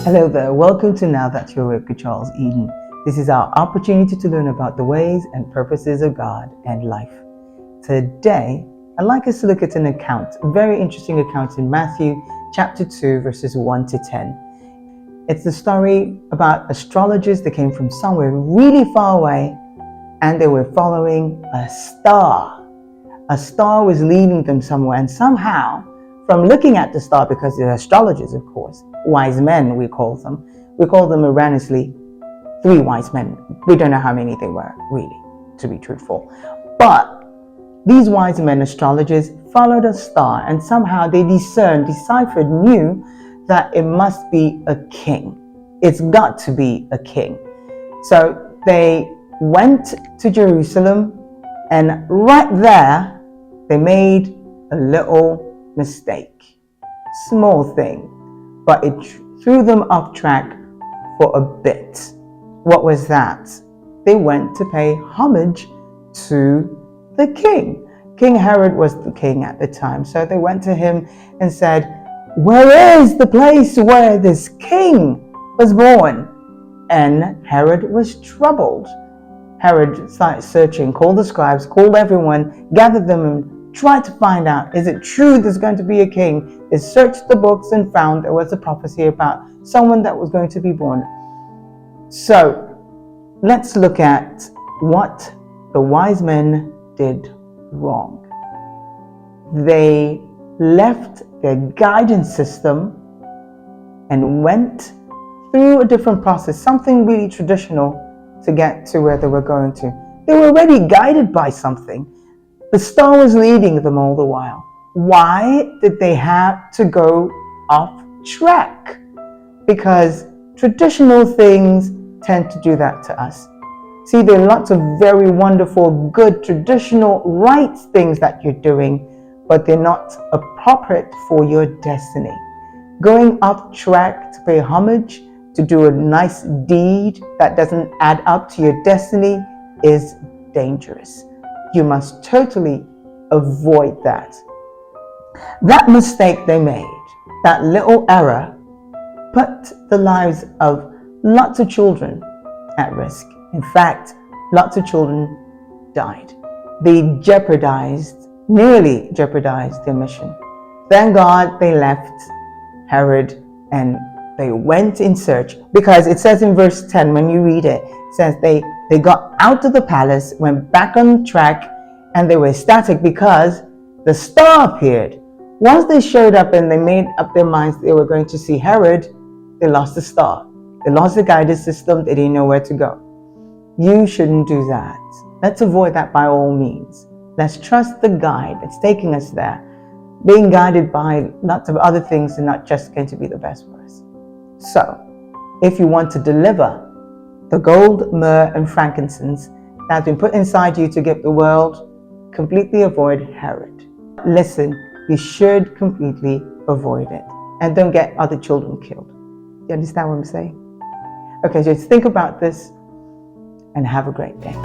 Hello there, welcome to Now That You're Awake with Charles Eden. This is our opportunity to learn about the ways and purposes of God and life. Today, I'd like us to look at an account, a very interesting account in Matthew chapter 2, verses 1 to 10. It's the story about astrologers that came from somewhere really far away, and they were following a star. A star was leading them somewhere, and somehow, from looking at the star, because they're astrologers, of course, wise men we call them erroneously 3 wise men. We don't know how many they were, really, to be truthful. But these wise men, astrologers, followed a star, and somehow they deciphered, knew that it must be a king. It's got to be a king. So they went to Jerusalem, and right there, they made a little mistake. Small thing, but it threw them off track for a bit. What was that? They went to pay homage to the king. King Herod was the king at the time, so they went to him and said, "Where is the place where this king was born?" And Herod was troubled. Herod started searching, called the scribes, called everyone, gathered them, and tried to find out, is it true there's going to be a king? They searched the books and found there was a prophecy about someone that was going to be born. So let's look at what the wise men did wrong. They left their guidance system and went through a different process, something really traditional, to get to where they were going to. They were already guided by something. The star was leading them all the while. Why did they have to go off track? Because traditional things tend to do that to us. See, there are lots of very wonderful, good, traditional, right things that you're doing, but they're not appropriate for your destiny. Going off track to pay homage, to do a nice deed that doesn't add up to your destiny is dangerous. You must totally avoid that. That mistake they made, that little error, put the lives of lots of children at risk. In fact, lots of children died. They nearly jeopardized their mission. Thank God they left Herod and they went in search, because it says in verse 10, when you read it, it says they got out of the palace, went back on track, and they were ecstatic because the star appeared. Once they showed up and they made up their minds they were going to see Herod, they lost the star. They lost the guidance system. They didn't know where to go. You shouldn't do that. Let's avoid that by all means. Let's trust the guide that's taking us there. Being guided by lots of other things is not just going to be the best for us. So, if you want to deliver the gold, myrrh, and frankincense that has been put inside you to give the world, completely avoid Herod. Listen, you should completely avoid it. And don't get other children killed. You understand what I'm saying? Okay, just think about this and have a great day.